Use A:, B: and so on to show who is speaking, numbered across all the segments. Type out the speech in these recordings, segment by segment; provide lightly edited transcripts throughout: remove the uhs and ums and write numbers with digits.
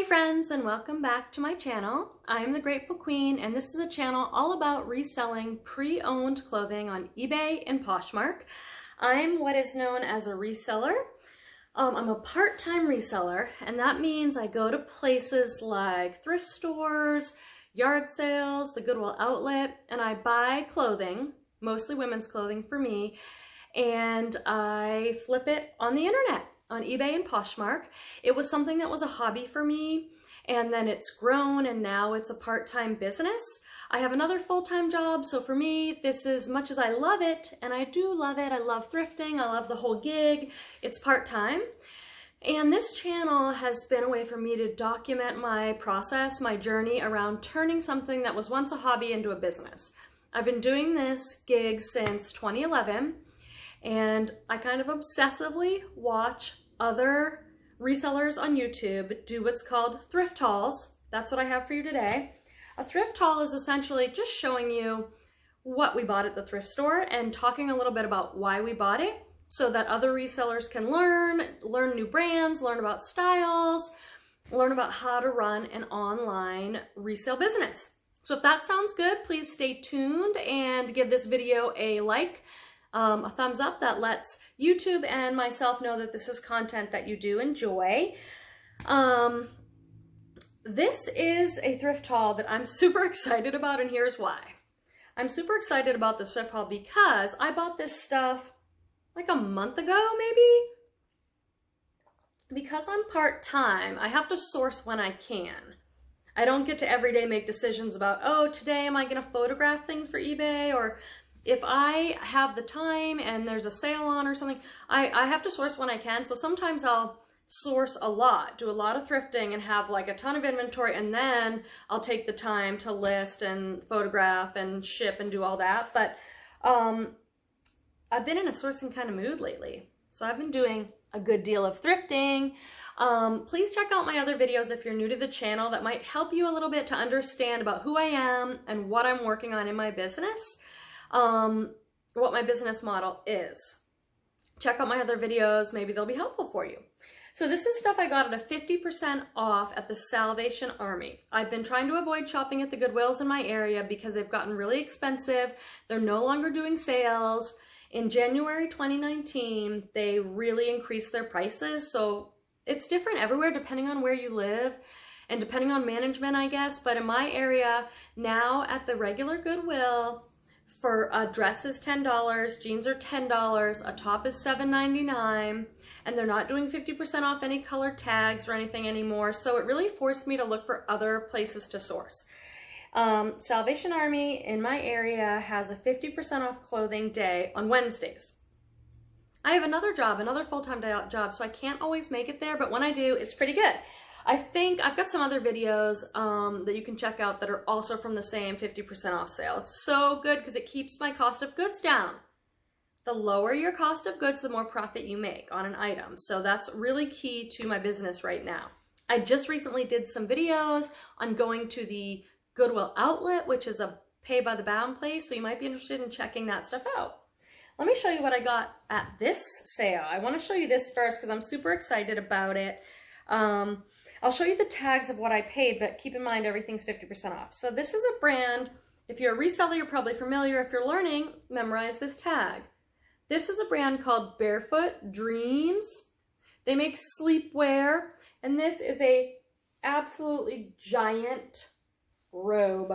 A: Hi friends, and welcome back to my channel. I am the Grateful Queen, and this is a channel all about reselling pre-owned clothing on eBay and Poshmark. I'm what is known as a reseller. I'm a part-time reseller, and that means I go to places like thrift stores, yard sales, the Goodwill outlet, and I buy clothing, mostly women's clothing for me, and I flip it on the internet, on eBay and Poshmark. It was something that was a hobby for me, and then it's grown, and now it's a part-time business. I have another full-time job, so for me, this is, much as I love it, and I do love it, I love thrifting, I love the whole gig, it's part-time. And this channel has been a way for me to document my process, my journey around turning something that was once a hobby into a business. I've been doing this gig since 2011, and I kind of obsessively watch other resellers on YouTube do what's called thrift hauls. That's what I have for you today. A thrift haul is essentially just showing you what we bought at the thrift store and talking a little bit about why we bought it so that other resellers can learn new brands, learn about styles, learn about how to run an online resale business. So if that sounds good, please stay tuned and give this video a like. A thumbs up that lets YouTube and myself know that this is content that you do enjoy. This is a thrift haul that I'm super excited about, and here's why. I'm super excited about this thrift haul because I bought this stuff like a month ago, maybe. Because I'm part-time, I have to source when I can. I don't get to every day make decisions about, oh, today am I going to photograph things for eBay, or if I have the time and there's a sale on or something, I have to source when I can. So sometimes I'll source a lot, do a lot of thrifting and have like a ton of inventory, and then I'll take the time to list and photograph and ship and do all that. But I've been in a sourcing kind of mood lately. So I've been doing a good deal of thrifting. Please check out my other videos if you're new to the channel. That might help you a little bit to understand about who I am and what I'm working on in my business. What my business model is. Check out my other videos, maybe they'll be helpful for you. So this is stuff I got at a 50% off at the Salvation Army. I've been trying to avoid shopping at the Goodwills in my area because they've gotten really expensive. They're no longer doing sales. In January 2019, they really increased their prices. So it's different everywhere depending on where you live and depending on management, I guess. But in my area, now at the regular Goodwill, for a dress is $10, jeans are $10, a top is $7.99, and they're not doing 50% off any color tags or anything anymore. So it really forced me to look for other places to source. Salvation Army in my area has a 50% off clothing day on Wednesdays. I have another job, another full-time job, so I can't always make it there, but when I do, it's pretty good. I think I've got some other videos that you can check out that are also from the same 50% off sale. It's so good because it keeps my cost of goods down. The lower your cost of goods, the more profit you make on an item. So that's really key to my business right now. I just recently did some videos on going to the Goodwill outlet, which is a pay by the pound place. So you might be interested in checking that stuff out. Let me show you what I got at this sale. I want to show you this first because I'm super excited about it. I'll show you the tags of what I paid, but keep in mind everything's 50% off. So this is a brand, if you're a reseller, you're probably familiar. If you're learning, memorize this tag. This is a brand called Barefoot Dreams. They make sleepwear, and this is a absolutely giant robe.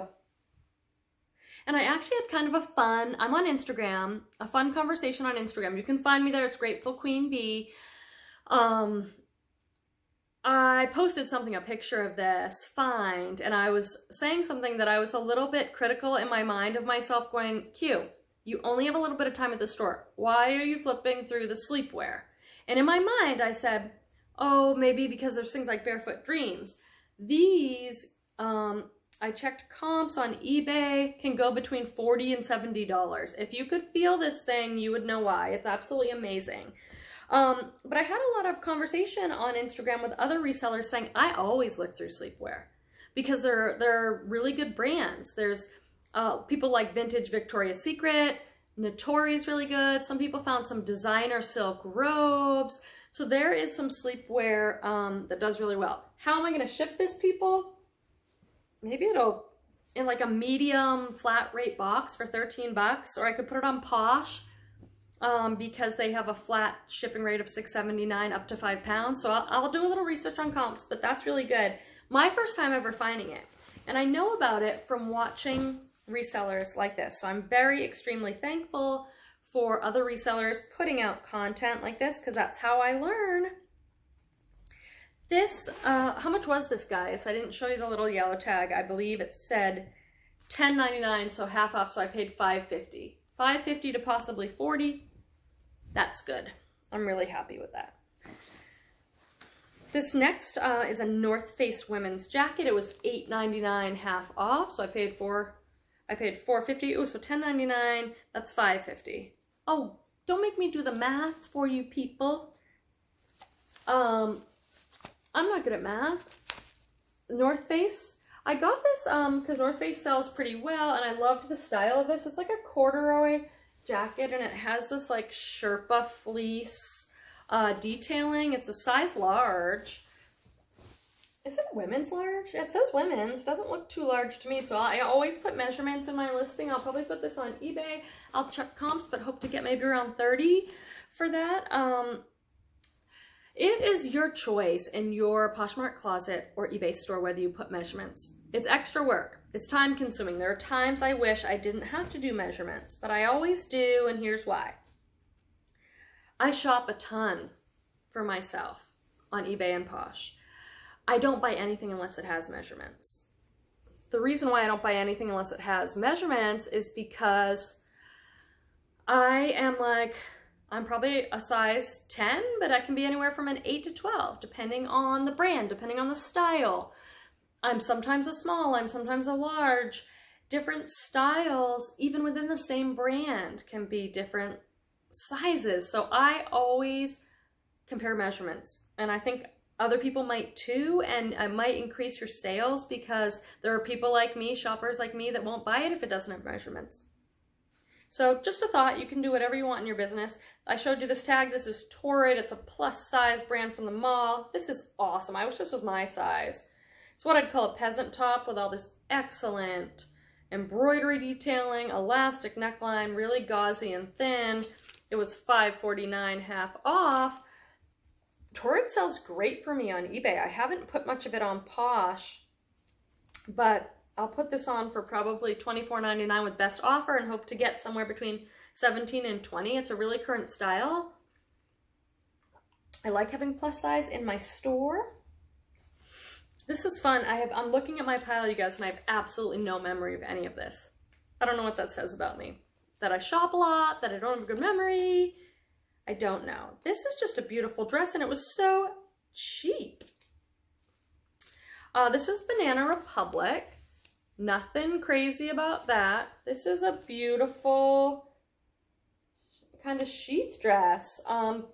A: And I actually had kind of a fun, I'm on Instagram, a fun conversation on Instagram. You can find me there, it's Grateful Queen Bee. I posted something, a picture of this find, and I was saying something that I was a little bit critical in my mind of myself, going, Q, you only have a little bit of time at the store. Why are you flipping through the sleepwear? And in my mind, I said, oh, maybe because there's things like Barefoot Dreams. These, I checked comps on eBay, can go between $40 and $70. If you could feel this thing, you would know why. It's absolutely amazing. But I had a lot of conversation on Instagram with other resellers saying, I always look through sleepwear because they're really good brands. There's people like Vintage Victoria's Secret, Natori's really good. Some people found some designer silk robes. So there is some sleepwear that does really well. How am I going to ship this, people? Maybe it'll in like a medium flat rate box for 13 bucks, or I could put it on Posh because they have a flat shipping rate of $6.79 up to 5 pounds. So I'll do a little research on comps, but that's really good. My first time ever finding it. And I know about it from watching resellers like this. So I'm very extremely thankful for other resellers putting out content like this, because that's how I learn. This, how much was this, guys? I didn't show you the little yellow tag. I believe it said $10.99, so half off, so I paid $5.50. $5.50 to possibly $40. That's good. I'm really happy with that. This next is a North Face women's jacket. It was $8.99 half off, so I paid $4.50. Oh, so $10.99, that's $5.50. Oh, don't make me do the math for you people. I'm not good at math. North Face. I got this because North Face sells pretty well, and I loved the style of this. It's like a corduroy jacket, and it has this like Sherpa fleece detailing. It's a size large. Is it women's large? It says women's. Doesn't look too large to me, so I always put measurements in my listing. I'll probably put this on eBay. I'll check comps, but hope to get maybe around 30 for that. It is your choice in your Poshmark closet or eBay store whether you put measurements. It's extra work. It's time consuming. There are times I wish I didn't have to do measurements, but I always do, and here's why. I shop a ton for myself on eBay and Posh. I don't buy anything unless it has measurements. The reason why I don't buy anything unless it has measurements is because I'm probably a size 10, but I can be anywhere from an 8 to 12, depending on the brand, depending on the style. I'm sometimes a small, I'm sometimes a large. Different styles, even within the same brand, can be different sizes. So I always compare measurements, and I think other people might too, and it might increase your sales because there are people like me, shoppers like me, that won't buy it if it doesn't have measurements. So just a thought, you can do whatever you want in your business. I showed you this tag. This is Torrid. It's a plus size brand from the mall. This is awesome. I wish this was my size. It's what I'd call a peasant top with all this excellent embroidery detailing, elastic neckline, really gauzy and thin. It was $5.49 half off. Torrid sells great for me on eBay. I haven't put much of it on Posh, but I'll put this on for probably $24.99 with best offer and hope to get somewhere between $17 and $20. It's a really current style. I like having plus size in my store. This is fun. I'm looking at my pile, you guys, and I have absolutely no memory of any of this. I don't know what that says about me. That I shop a lot, that I don't have a good memory. I don't know. This is just a beautiful dress, and it was so cheap. This is Banana Republic. Nothing crazy about that. This is a beautiful kind of sheath dress.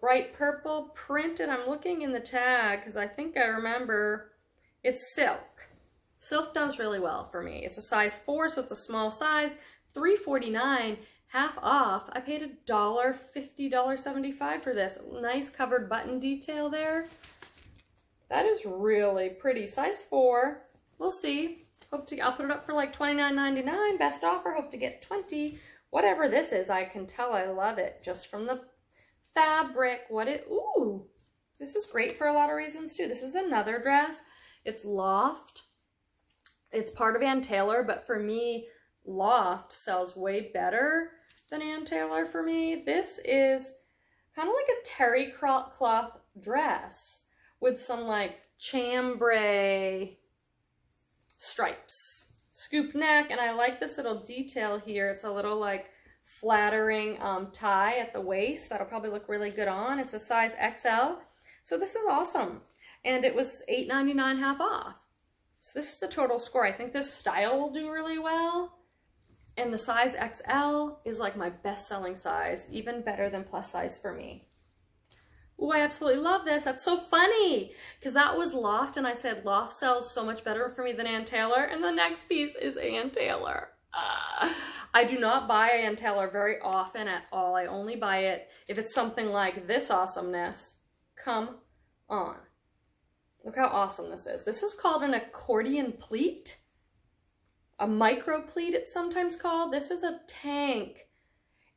A: Bright purple printed. I'm looking in the tag because I think I remember it's silk. Silk does really well for me. It's a size 4, so it's a small size. $3.49. Half off. I paid $1.50, $1.75 for this. Nice covered button detail there. That is really pretty. Size 4. We'll see. I'll put it up for like $29.99. Best offer. Hope to get 20. Whatever this is, I can tell I love it just from the fabric. Ooh. This is great for a lot of reasons too. This is another dress. It's Loft. It's part of Ann Taylor, but for me, Loft sells way better than Ann Taylor for me. This is kind of like a terry cloth dress with some like chambray stripes. Scoop neck, and I like this little detail here. It's a little like flattering tie at the waist. That'll probably look really good on. It's a size XL. So this is awesome. And it was $8.99 half off. So this is the total score. I think this style will do really well. And the size XL is like my best-selling size, even better than plus size for me. Ooh, I absolutely love this. That's so funny because that was Loft, and I said Loft sells so much better for me than Ann Taylor, and the next piece is Ann Taylor. I do not buy a end tailor very often at all. I only buy it if it's something like this awesomeness. Come on. Look how awesome this is. This is called an accordion pleat. A micro pleat, it's sometimes called. This is a tank.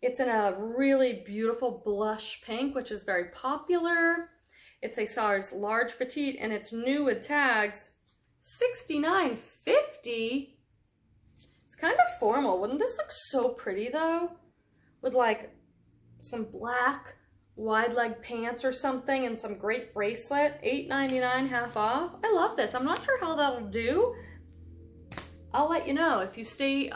A: It's in a really beautiful blush pink, which is very popular. It's a size large petite, and it's new with tags. $69.50. It's kind of formal. Wouldn't this look so pretty though? With like some black wide leg pants or something and some great bracelet. $8.99 half off. I love this. I'm not sure how that'll do. I'll let you know if you stay,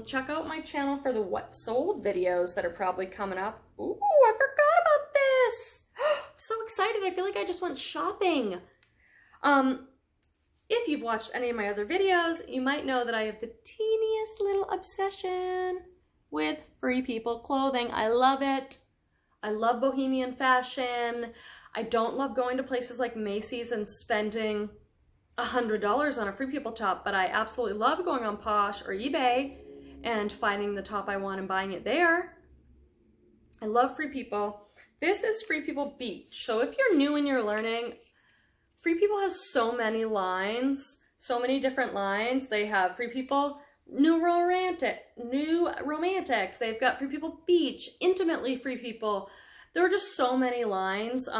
A: check out my channel for the what sold videos that are probably coming up. Ooh, I forgot about this. I'm so excited. I feel like I just went shopping. If you've watched any of my other videos, you might know that I have the teeniest little obsession with Free People clothing. I love it. I love bohemian fashion. I don't love going to places like Macy's and spending $100 on a Free People top, but I absolutely love going on Posh or eBay and finding the top I want and buying it there. I love Free People. This is Free People Beach. So if you're new and you're learning, Free People has so many lines, so many different lines. They have Free People New Romantics. They've got Free People Beach, Intimately Free People. There are just so many lines.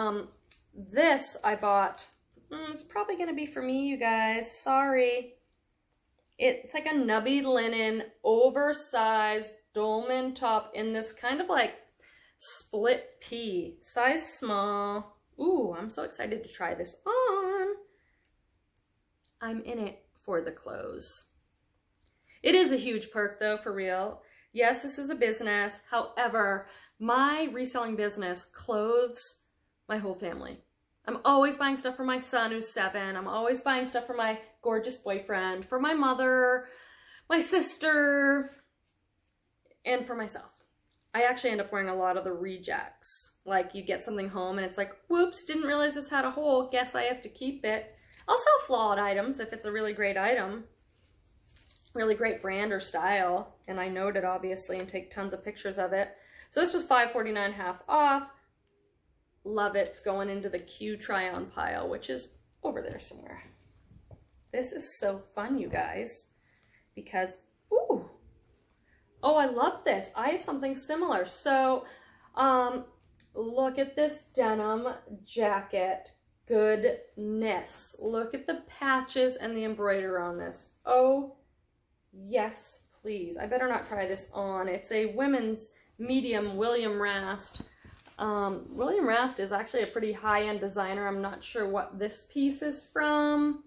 A: This I bought. It's probably going to be for me, you guys. Sorry. It's like a nubby linen, oversized dolman top in this kind of like split pea. Size small. Ooh, I'm so excited to try this on. I'm in it for the clothes. It is a huge perk though, for real. Yes, this is a business. However, my reselling business clothes my whole family. I'm always buying stuff for my son who's 7. I'm always buying stuff for my gorgeous boyfriend, for my mother, my sister, and for myself. I actually end up wearing a lot of the rejects. Like you get something home and it's like, whoops, didn't realize this had a hole. Guess I have to keep it. I'll sell flawed items if it's a really great item. Really great brand or style. And I note it obviously and take tons of pictures of it. So this was $5.49 half off. Love it. It's going into the Q try-on pile, which is over there somewhere. This is so fun, you guys, because, ooh, oh, I love this. I have something similar. So, look at this denim jacket. Goodness. Look at the patches and the embroidery on this. Oh, yes, please. I better not try this on. It's a women's medium William Rast. William Rast is actually a pretty high-end designer. I'm not sure what this piece is from.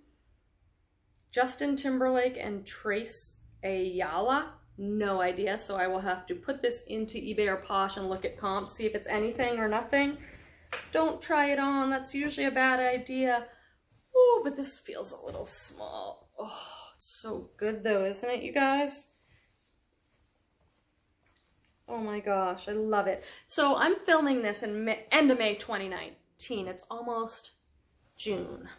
A: Justin Timberlake and Trace Ayala. No idea, so I will have to put this into eBay or Posh and look at comps, see if it's anything or nothing. Don't try it on. That's usually a bad idea. Oh, but this feels a little small. Oh, it's so good though, isn't it, you guys? Oh my gosh, I love it. So I'm filming this in end of May 2019. It's almost June.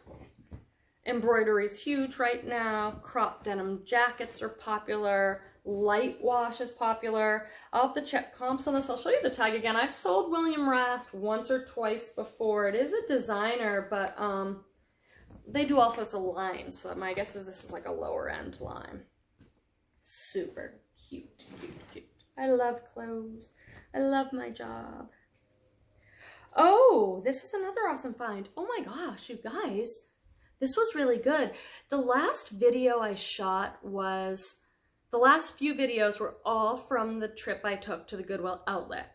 A: Embroidery is huge right now. Crop denim jackets are popular. Light wash is popular. I'll have to check comps on this. I'll show you the tag again. I've sold William Rast once or twice before. It is a designer, but they do all sorts of lines. So my guess is this is like a lower end line. Super cute, cute, cute. I love clothes. I love my job. Oh, this is another awesome find. Oh my gosh, you guys. This was really good. The last video I shot was, the last few videos were all from the trip I took to the Goodwill outlet.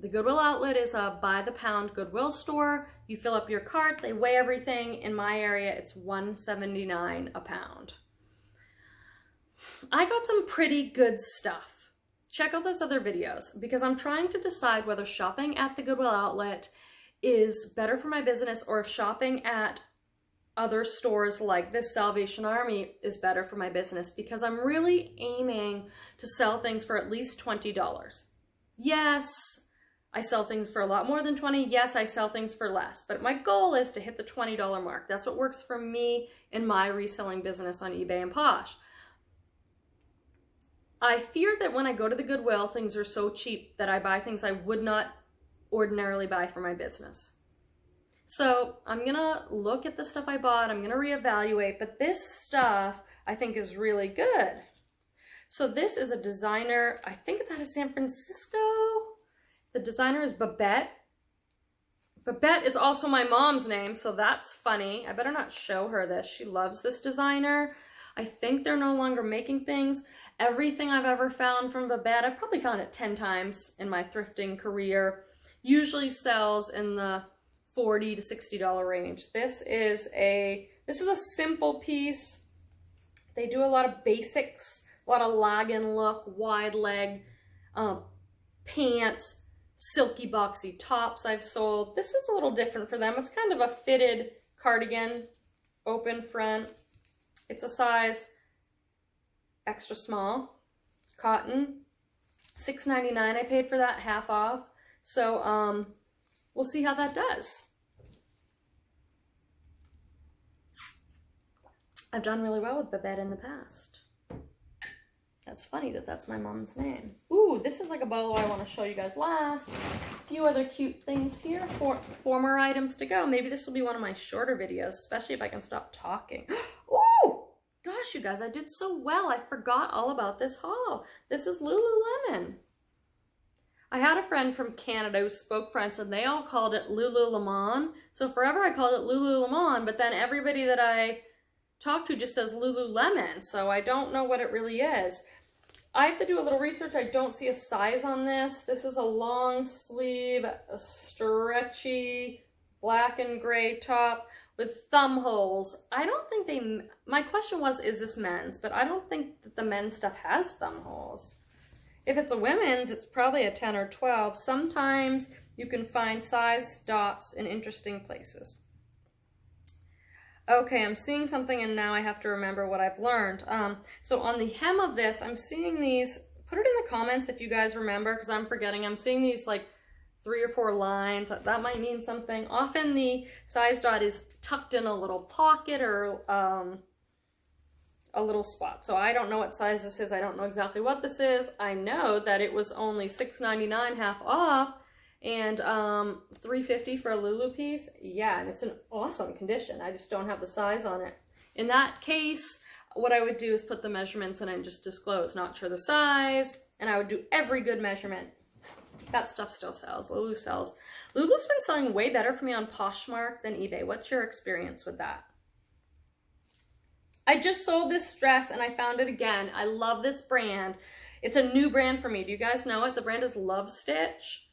A: The Goodwill outlet is a by the pound Goodwill store. You fill up your cart, they weigh everything. In my area, it's $1.79 a pound. I got some pretty good stuff. Check out those other videos because I'm trying to decide whether shopping at the Goodwill outlet is better for my business or if shopping at other stores like this Salvation Army is better for my business, because I'm really aiming to sell things for at least $20. Yes, I sell things for a lot more than 20. Yes, I sell things for less, but my goal is to hit the $20 mark. That's what works for me in my reselling business on eBay and Posh. I fear that when I go to the Goodwill, things are so cheap that I buy things I would not ordinarily buy for my business. So I'm gonna look at the stuff I bought, I'm gonna reevaluate, but this stuff I think is really good. So this is a designer, I think it's out of San Francisco. The designer is Babette. Babette is also my mom's name, so that's funny. I better not show her this. She loves this designer. I think they're no longer making things. Everything I've ever found from Babette, I've probably found it 10 times in my thrifting career, usually sells in the $40 to $60 range. This is a simple piece. They do a lot of basics, a lot of login look, wide leg pants, silky boxy tops I've sold. This is a little different for them. It's kind of a fitted cardigan, open front. It's a size extra small, cotton, $6.99. I paid for that, half off. So we'll see how that does. I've done really well with Babette in the past. That's funny that that's my mom's name. Ooh, this is like a bolo I want to show you guys last. A few other cute things here, four more items to go. Maybe this will be one of my shorter videos, especially if I can stop talking. Ooh, gosh, you guys, I did so well. I forgot all about this haul. This is Lululemon. I had a friend from Canada who spoke French and they all called it Lululemon. So forever I called it Lululemon, but then everybody that I talked to just says Lululemon, so I don't know what it really is. I have to do a little research. I don't see a size on this. This is a long sleeve, a stretchy black and gray top with thumb holes. I don't think my question was, is this men's? But I don't think that the men's stuff has thumb holes. If it's a women's, it's probably a 10 or 12. Sometimes you can find size dots in interesting places. Okay, I'm seeing something and now I have to remember what I've learned. So on the hem of this, I'm seeing these, put it in the comments if you guys remember, because I'm forgetting. I'm seeing these like 3 or 4 lines. That might mean something. Often the size dot is tucked in a little pocket or a little spot. So I don't know what size this is. I don't know exactly what this is. I know that it was only $6.99 half off and $3.50 for a Lulu piece. Yeah, and it's in awesome condition. I just don't have the size on it. In that case, what I would do is put the measurements in and just disclose, not sure the size, and I would do every good measurement. That stuff still sells. Lulu sells. Lulu's been selling way better for me on Poshmark than eBay. What's your experience with that? I just sold this dress and I found it again. I love this brand. It's a new brand for me. Do you guys know it? The brand is Love Stitch.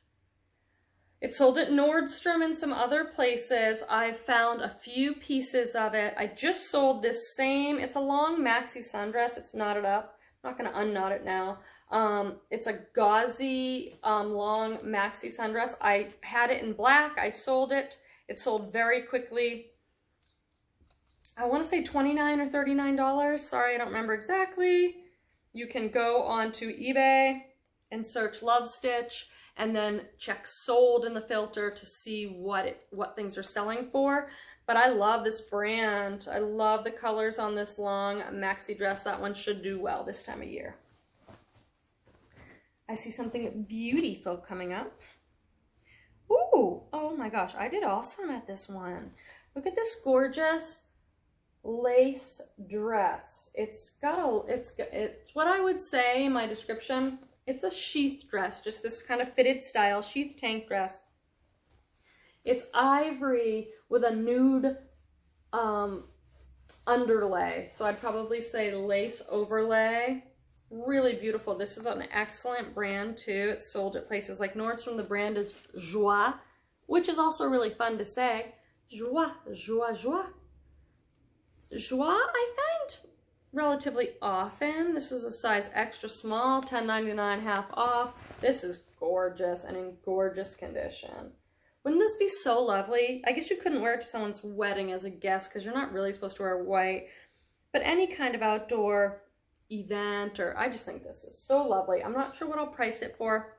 A: It's sold at Nordstrom and some other places. I've found a few pieces of it. I just sold this same, it's a long maxi sundress. It's knotted up. I'm not going to unknot it now. It's a gauzy long maxi sundress. I had it in black. I sold it. It sold very quickly. I want to say $29 or $39. Sorry, I don't remember exactly. You can go onto eBay and search Love Stitch and then check sold in the filter to see what things are selling for. But I love this brand. I love the colors on this long maxi dress. That one should do well this time of year. I see something beautiful coming up. Ooh, oh my gosh, I did awesome at this one. Look at this gorgeous lace dress. It's what I would say in my description. It's a sheath dress, just this kind of fitted style, sheath tank dress. It's ivory with a nude underlay. So I'd probably say lace overlay. Really beautiful. This is an excellent brand too. It's sold at places like Nordstrom. The brand is Joie, which is also really fun to say. Joie, Joie, Joie. Joie, I find relatively often. This is a size extra small, $10.99 half off. This is gorgeous and in gorgeous condition. Wouldn't this be so lovely? I guess you couldn't wear it to someone's wedding as a guest because you're not really supposed to wear white, but any kind of outdoor event, or I just think this is so lovely. I'm not sure what I'll price it for.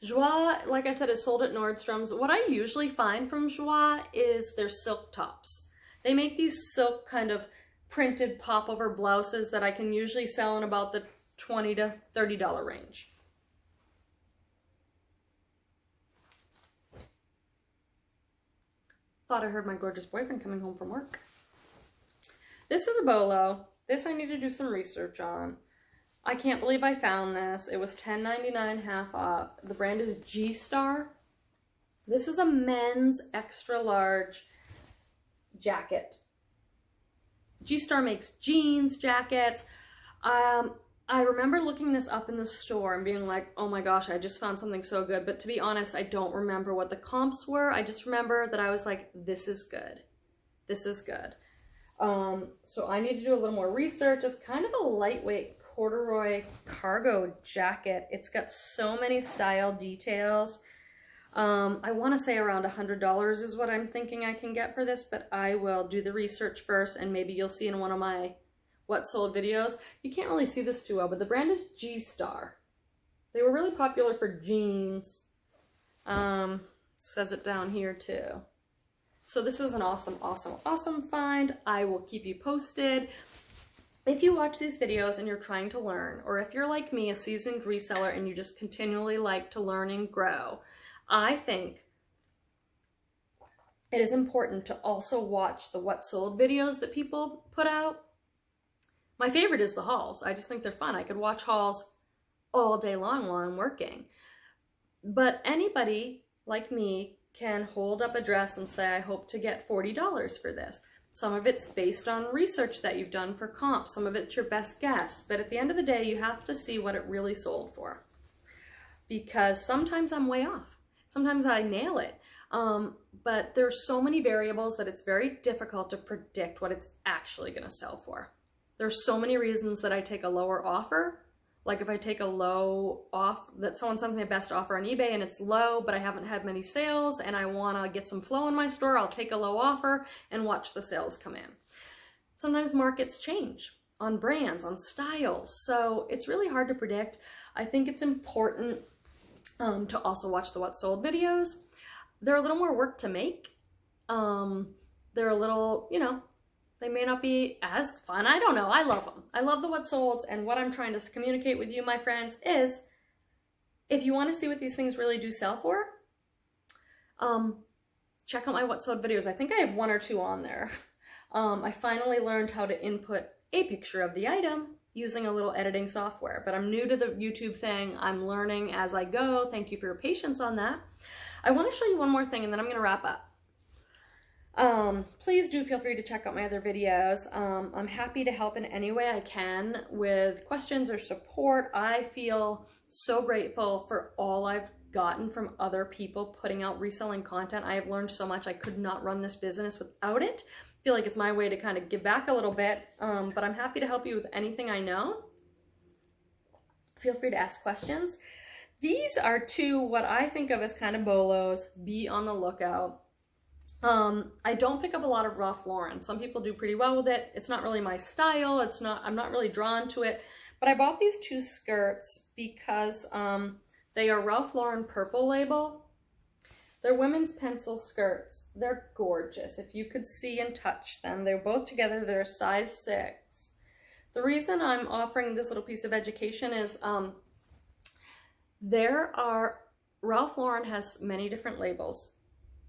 A: Joie, like I said, is sold at Nordstrom's. What I usually find from Joie is their silk tops. They make these silk kind of printed popover blouses that I can usually sell in about the $20 to $30 range. Thought I heard my gorgeous boyfriend coming home from work. This is a bolo. This I need to do some research on. I can't believe I found this. It was $10.99 half off. The brand is G-Star. This is a men's extra large jacket. G-Star makes jeans, jackets. I remember looking this up in the store and being like, oh my gosh, I just found something so good. But to be honest, I don't remember what the comps were. I just remember that I was like, this is good. This is good. So I need to do a little more research. It's kind of a lightweight corduroy cargo jacket. It's got so many style details. I want to say around $100 is what I'm thinking I can get for this, but I will do the research first, and maybe you'll see in one of my what sold videos. You can't really see this too well, but the brand is G-Star. They were really popular for jeans. Says it down here too. So this is an awesome, awesome, awesome find. I will keep you posted. If you watch these videos and you're trying to learn, or if you're like me, a seasoned reseller, and you just continually like to learn and grow, I think it is important to also watch the what sold videos that people put out. My favorite is the hauls. I just think they're fun. I could watch hauls all day long while I'm working. But anybody like me can hold up a dress and say, I hope to get $40 for this. Some of it's based on research that you've done for comps. Some of it's your best guess. But at the end of the day, you have to see what it really sold for. Because sometimes I'm way off. Sometimes I nail it. But there's so many variables that it's very difficult to predict what it's actually going to sell for. There's so many reasons that I take a lower offer. Like if I take a low off, that someone sends me a best offer on eBay and it's low, but I haven't had many sales and I want to get some flow in my store, I'll take a low offer and watch the sales come in. Sometimes markets change on brands, on styles. So it's really hard to predict. I think it's important to also watch the what sold videos. They're a little more work to make. They're a little, you know, they may not be as fun. I don't know. I love them. I love the what solds, and what I'm trying to communicate with you, my friends, is if you want to see what these things really do sell for, check out my what sold videos. I think I have 1 or 2 on there. I finally learned how to input a picture of the item using a little editing software, but I'm new to the YouTube thing. I'm learning as I go. Thank you for your patience on that. I want to show you one more thing and then I'm going to wrap up. Please do feel free to check out my other videos. I'm happy to help in any way I can with questions or support. I feel so grateful for all I've gotten from other people putting out reselling content. I have learned so much. I could not run this business without it. I feel like it's my way to kind of give back a little bit, but I'm happy to help you with anything I know. Feel free to ask questions. These are 2 what I think of as kind of bolos. Be on the lookout. I don't pick up a lot of Ralph Lauren. Some people do pretty well with it. It's not really my style. I'm not really drawn to it, but I bought these 2 skirts because, they are Ralph Lauren purple label. They're women's pencil skirts. They're gorgeous. If you could see and touch them, they're both together. They're a size 6. The reason I'm offering this little piece of education is, Ralph Lauren has many different labels.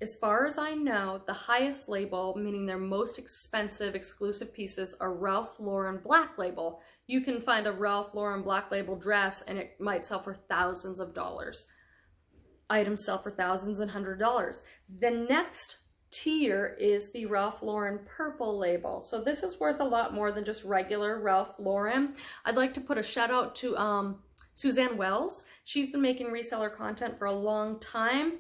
A: As far as I know, the highest label, meaning their most expensive exclusive pieces, are Ralph Lauren Black Label. You can find a Ralph Lauren Black Label dress and it might sell for thousands of dollars. Items sell for thousands and $100s. The next tier is the Ralph Lauren Purple Label. So this is worth a lot more than just regular Ralph Lauren. I'd like to put a shout out to Suzanne Wells. She's been making reseller content for a long time.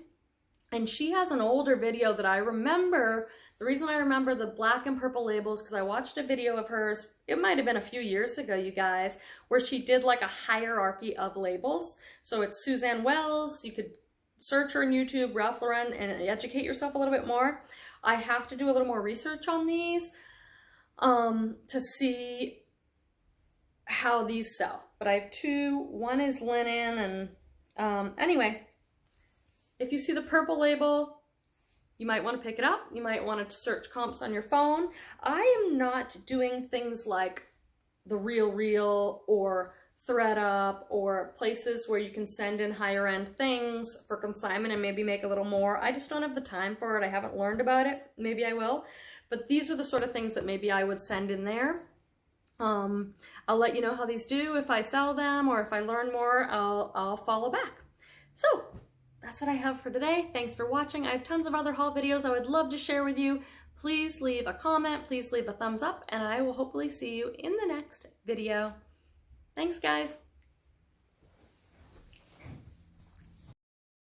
A: And she has an older video that I remember. The reason I remember the black and purple labels because I watched a video of hers, it might have been a few years ago, you guys, where she did like a hierarchy of labels. So it's Suzanne Wells. You could search her on YouTube, Ralph Lauren, and educate yourself a little bit more. I have to do a little more research on these to see how these sell. But I have 2. One is linen, and anyway. If you see the purple label, you might want to pick it up. You might want to search comps on your phone. I am not doing things like the Real or Thredup or places where you can send in higher end things for consignment and maybe make a little more. I just don't have the time for it. I haven't learned about it. Maybe I will. But these are the sort of things that maybe I would send in there. I'll let you know how these do if I sell them, or if I learn more, I'll follow back. So that's what I have for today. Thanks for watching. I have tons of other haul videos I would love to share with you. Please leave a comment, please leave a thumbs up, and I will hopefully see you in the next video. Thanks, guys.